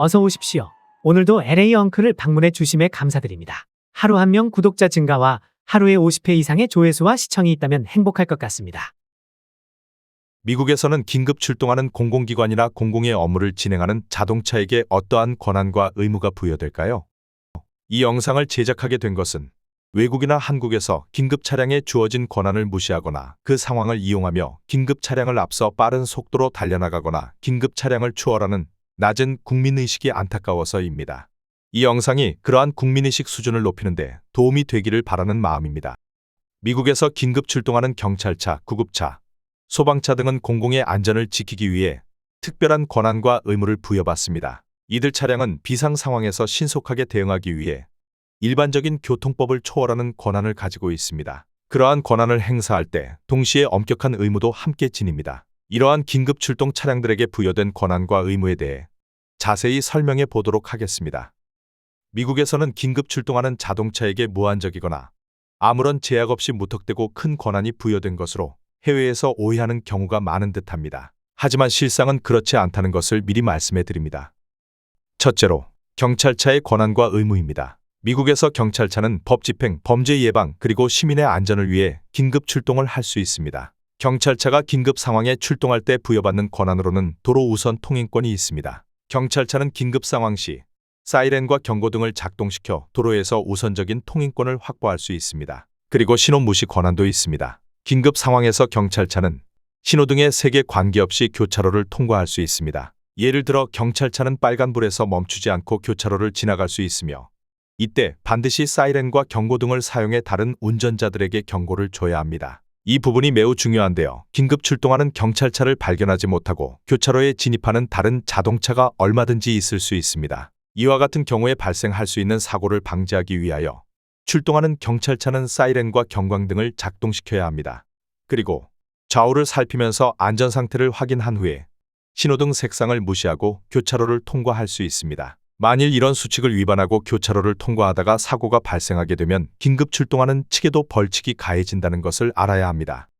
어서 오십시오. 오늘도 LA 엉클을 방문해 주심에 감사드립니다. 하루 한 명 구독자 증가와 하루에 50회 이상의 조회수와 시청이 있다면 행복할 것 같습니다. 미국에서는 긴급 출동하는 공공기관이나 공공의 업무를 진행하는 자동차에게 어떠한 권한과 의무가 부여될까요? 이 영상을 제작하게 된 것은 외국이나 한국에서 긴급 차량에 주어진 권한을 무시하거나 그 상황을 이용하며 긴급 차량을 앞서 빠른 속도로 달려나가거나 긴급 차량을 추월하는 낮은 국민의식이 안타까워서입니다. 이 영상이 그러한 국민의식 수준을 높이는 데 도움이 되기를 바라는 마음입니다. 미국에서 긴급 출동하는 경찰차, 구급차, 소방차 등은 공공의 안전을 지키기 위해 특별한 권한과 의무를 부여받습니다. 이들 차량은 비상 상황에서 신속하게 대응하기 위해 일반적인 교통법을 초월하는 권한을 가지고 있습니다. 그러한 권한을 행사할 때 동시에 엄격한 의무도 함께 지닙니다. 이러한 긴급 출동 차량들에게 부여된 권한과 의무에 대해 자세히 설명해 보도록 하겠습니다. 미국에서는 긴급 출동하는 자동차에게 무한적이거나 아무런 제약 없이 무턱대고 큰 권한이 부여된 것으로 해외에서 오해하는 경우가 많은 듯합니다. 하지만 실상은 그렇지 않다는 것을 미리 말씀해 드립니다. 첫째로, 경찰차의 권한과 의무입니다. 미국에서 경찰차는 법 집행, 범죄 예방, 그리고 시민의 안전을 위해 긴급 출동을 할 수 있습니다. 경찰차가 긴급 상황에 출동할 때 부여받는 권한으로는 도로 우선 통행권이 있습니다. 경찰차는 긴급 상황 시 사이렌과 경고등을 작동시켜 도로에서 우선적인 통행권을 확보할 수 있습니다. 그리고 신호 무시 권한도 있습니다. 긴급 상황에서 경찰차는 신호등의 3개 관계없이 교차로를 통과할 수 있습니다. 예를 들어 경찰차는 빨간불에서 멈추지 않고 교차로를 지나갈 수 있으며 이때 반드시 사이렌과 경고등을 사용해 다른 운전자들에게 경고를 줘야 합니다. 이 부분이 매우 중요한데요. 긴급 출동하는 경찰차를 발견하지 못하고 교차로에 진입하는 다른 자동차가 얼마든지 있을 수 있습니다. 이와 같은 경우에 발생할 수 있는 사고를 방지하기 위하여 출동하는 경찰차는 사이렌과 경광등을 작동시켜야 합니다. 그리고 좌우를 살피면서 안전 상태를 확인한 후에 신호등 색상을 무시하고 교차로를 통과할 수 있습니다. 만일 이런 수칙을 위반하고 교차로를 통과하다가 사고가 발생하게 되면 긴급 출동하는 측에도 벌칙이 가해진다는 것을 알아야 합니다.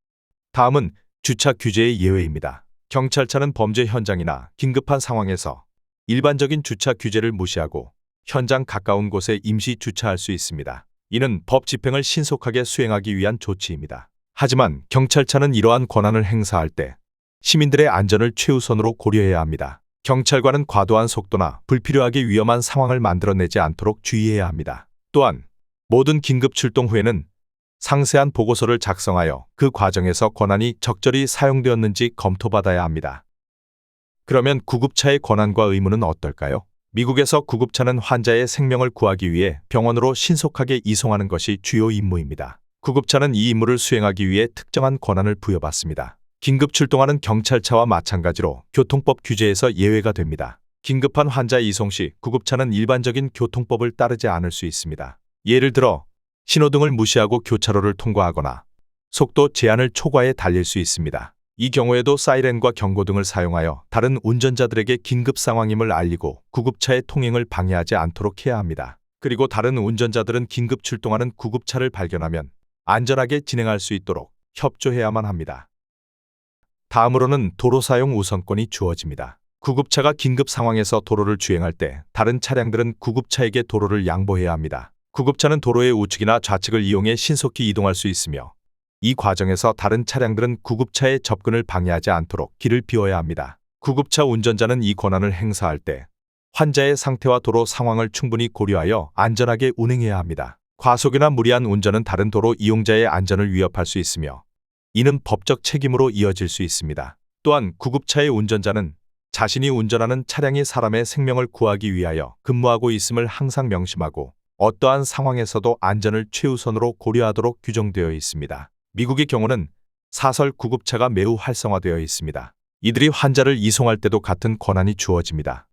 다음은 주차 규제의 예외입니다. 경찰차는 범죄 현장이나 긴급한 상황에서 일반적인 주차 규제를 무시하고 현장 가까운 곳에 임시 주차할 수 있습니다. 이는 법 집행을 신속하게 수행하기 위한 조치입니다. 하지만 경찰차는 이러한 권한을 행사할 때 시민들의 안전을 최우선으로 고려해야 합니다. 경찰관은 과도한 속도나 불필요하게 위험한 상황을 만들어내지 않도록 주의해야 합니다. 또한 모든 긴급 출동 후에는 상세한 보고서를 작성하여 그 과정에서 권한이 적절히 사용되었는지 검토받아야 합니다. 그러면 구급차의 권한과 의무는 어떨까요? 미국에서 구급차는 환자의 생명을 구하기 위해 병원으로 신속하게 이송하는 것이 주요 임무입니다. 구급차는 이 임무를 수행하기 위해 특정한 권한을 부여받습니다. 긴급 출동하는 경찰차와 마찬가지로 교통법 규제에서 예외가 됩니다. 긴급한 환자 이송 시 구급차는 일반적인 교통법을 따르지 않을 수 있습니다. 예를 들어 신호등을 무시하고 교차로를 통과하거나 속도 제한을 초과해 달릴 수 있습니다. 이 경우에도 사이렌과 경고등을 사용하여 다른 운전자들에게 긴급 상황임을 알리고 구급차의 통행을 방해하지 않도록 해야 합니다. 그리고 다른 운전자들은 긴급 출동하는 구급차를 발견하면 안전하게 진행할 수 있도록 협조해야만 합니다. 다음으로는 도로 사용 우선권이 주어집니다. 구급차가 긴급 상황에서 도로를 주행할 때 다른 차량들은 구급차에게 도로를 양보해야 합니다. 구급차는 도로의 우측이나 좌측을 이용해 신속히 이동할 수 있으며 이 과정에서 다른 차량들은 구급차의 접근을 방해하지 않도록 길을 비워야 합니다. 구급차 운전자는 이 권한을 행사할 때 환자의 상태와 도로 상황을 충분히 고려하여 안전하게 운행해야 합니다. 과속이나 무리한 운전은 다른 도로 이용자의 안전을 위협할 수 있으며 이는 법적 책임으로 이어질 수 있습니다. 또한 구급차의 운전자는 자신이 운전하는 차량이 사람의 생명을 구하기 위하여 근무하고 있음을 항상 명심하고 어떠한 상황에서도 안전을 최우선으로 고려하도록 규정되어 있습니다. 미국의 경우는 사설 구급차가 매우 활성화되어 있습니다. 이들이 환자를 이송할 때도 같은 권한이 주어집니다.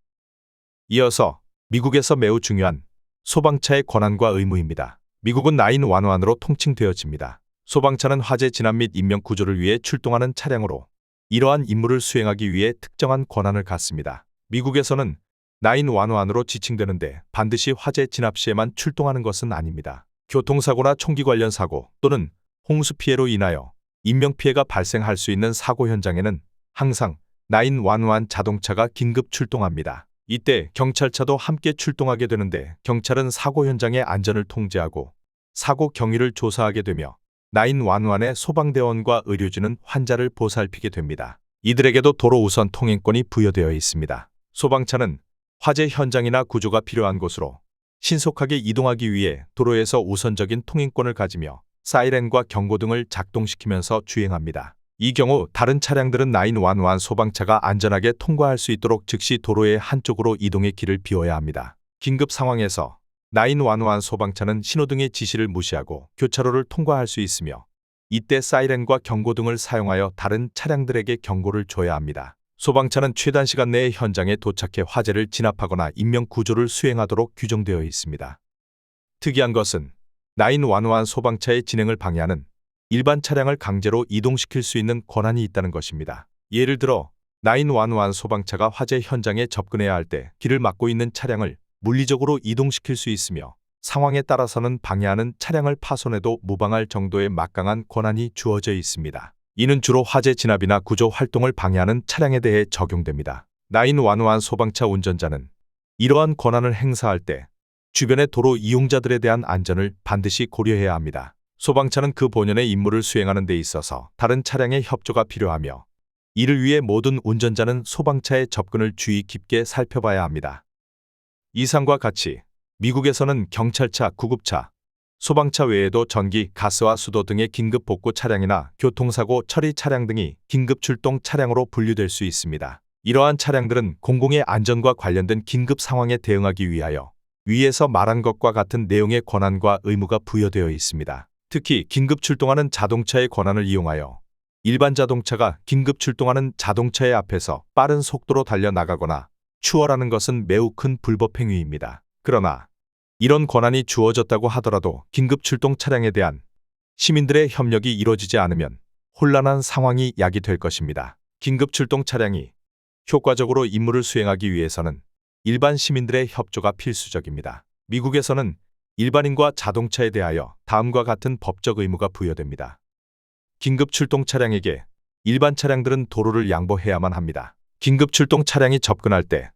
이어서 미국에서 매우 중요한 소방차의 권한과 의무입니다. 미국은 911으로 통칭되어집니다. 소방차는 화재 진압 및 인명 구조를 위해 출동하는 차량으로 이러한 임무를 수행하기 위해 특정한 권한을 갖습니다. 미국에서는 911으로 지칭되는데 반드시 화재 진압 시에만 출동하는 것은 아닙니다. 교통사고나 총기 관련 사고 또는 홍수 피해로 인하여 인명피해가 발생할 수 있는 사고 현장에는 항상 911 자동차가 긴급 출동합니다. 이때 경찰차도 함께 출동하게 되는데 경찰은 사고 현장의 안전을 통제하고 사고 경위를 조사하게 되며 911의 소방대원과 의료진은 환자를 보살피게 됩니다. 이들에게도 도로 우선 통행권이 부여되어 있습니다. 소방차는 화재 현장이나 구조가 필요한 곳으로 신속하게 이동하기 위해 도로에서 우선적인 통행권을 가지며 사이렌과 경고등을 작동시키면서 주행합니다. 이 경우 다른 차량들은 911 소방차가 안전하게 통과할 수 있도록 즉시 도로의 한쪽으로 이동의 길을 비워야 합니다. 긴급 상황에서 911 소방차는 신호등의 지시를 무시하고 교차로를 통과할 수 있으며 이때 사이렌과 경고등을 사용하여 다른 차량들에게 경고를 줘야 합니다. 소방차는 최단 시간 내에 현장에 도착해 화재를 진압하거나 인명 구조를 수행하도록 규정되어 있습니다. 특이한 것은 911 소방차의 진행을 방해하는 일반 차량을 강제로 이동시킬 수 있는 권한이 있다는 것입니다. 예를 들어 911 소방차가 화재 현장에 접근해야 할 때 길을 막고 있는 차량을 물리적으로 이동시킬 수 있으며 상황에 따라서는 방해하는 차량을 파손해도 무방할 정도의 막강한 권한이 주어져 있습니다. 이는 주로 화재 진압이나 구조 활동을 방해하는 차량에 대해 적용됩니다. 911 소방차 운전자는 이러한 권한을 행사할 때 주변의 도로 이용자들에 대한 안전을 반드시 고려해야 합니다. 소방차는 그 본연의 임무를 수행하는 데 있어서 다른 차량의 협조가 필요하며 이를 위해 모든 운전자는 소방차의 접근을 주의 깊게 살펴봐야 합니다. 이상과 같이 미국에서는 경찰차, 구급차, 소방차 외에도 전기, 가스와 수도 등의 긴급 복구 차량이나 교통사고 처리 차량 등이 긴급 출동 차량으로 분류될 수 있습니다. 이러한 차량들은 공공의 안전과 관련된 긴급 상황에 대응하기 위하여 위에서 말한 것과 같은 내용의 권한과 의무가 부여되어 있습니다. 특히 긴급 출동하는 자동차의 권한을 이용하여 일반 자동차가 긴급 출동하는 자동차의 앞에서 빠른 속도로 달려나가거나 추월하는 것은 매우 큰 불법 행위입니다. 그러나 이런 권한이 주어졌다고 하더라도 긴급 출동 차량에 대한 시민들의 협력이 이루어지지 않으면 혼란한 상황이 야기될 것입니다. 긴급 출동 차량이 효과적으로 임무를 수행하기 위해서는 일반 시민들의 협조가 필수적입니다. 미국에서는 일반인과 자동차에 대하여 다음과 같은 법적 의무가 부여됩니다. 긴급 출동 차량에게 일반 차량들은 도로를 양보해야만 합니다. 긴급 출동 차량이 접근할 때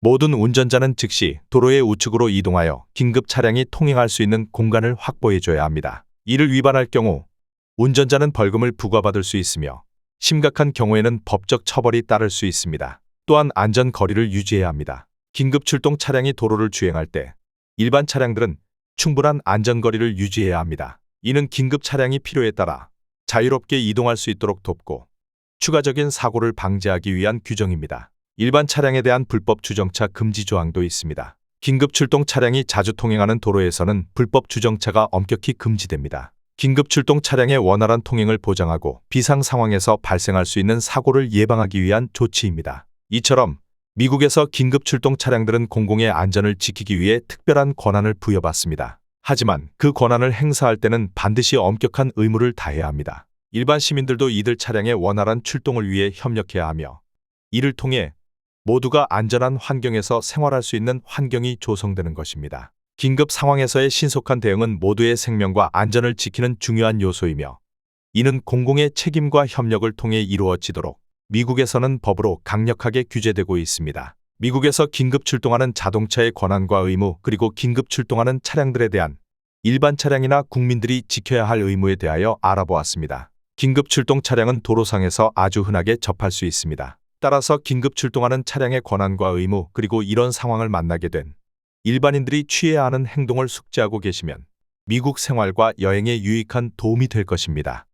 모든 운전자는 즉시 도로의 우측으로 이동하여 긴급 차량이 통행할 수 있는 공간을 확보해줘야 합니다. 이를 위반할 경우 운전자는 벌금을 부과받을 수 있으며 심각한 경우에는 법적 처벌이 따를 수 있습니다. 또한 안전 거리를 유지해야 합니다. 긴급 출동 차량이 도로를 주행할 때 일반 차량들은 충분한 안전거리를 유지해야 합니다. 이는 긴급 차량이 필요에 따라 자유롭게 이동할 수 있도록 돕고 추가적인 사고를 방지하기 위한 규정입니다. 일반 차량에 대한 불법 주정차 금지 조항도 있습니다. 긴급 출동 차량이 자주 통행하는 도로에서는 불법 주정차가 엄격히 금지됩니다. 긴급 출동 차량의 원활한 통행을 보장하고 비상 상황에서 발생할 수 있는 사고를 예방하기 위한 조치입니다. 이처럼 미국에서 긴급 출동 차량들은 공공의 안전을 지키기 위해 특별한 권한을 부여받습니다. 하지만 그 권한을 행사할 때는 반드시 엄격한 의무를 다해야 합니다. 일반 시민들도 이들 차량의 원활한 출동을 위해 협력해야 하며 이를 통해 모두가 안전한 환경에서 생활할 수 있는 환경이 조성되는 것입니다. 긴급 상황에서의 신속한 대응은 모두의 생명과 안전을 지키는 중요한 요소이며 이는 공공의 책임과 협력을 통해 이루어지도록 미국에서는 법으로 강력하게 규제되고 있습니다. 미국에서 긴급 출동하는 자동차의 권한과 의무 그리고 긴급 출동하는 차량들에 대한 일반 차량이나 국민들이 지켜야 할 의무에 대하여 알아보았습니다. 긴급 출동 차량은 도로상에서 아주 흔하게 접할 수 있습니다. 따라서 긴급 출동하는 차량의 권한과 의무 그리고 이런 상황을 만나게 된 일반인들이 취해야 하는 행동을 숙지하고 계시면 미국 생활과 여행에 유익한 도움이 될 것입니다.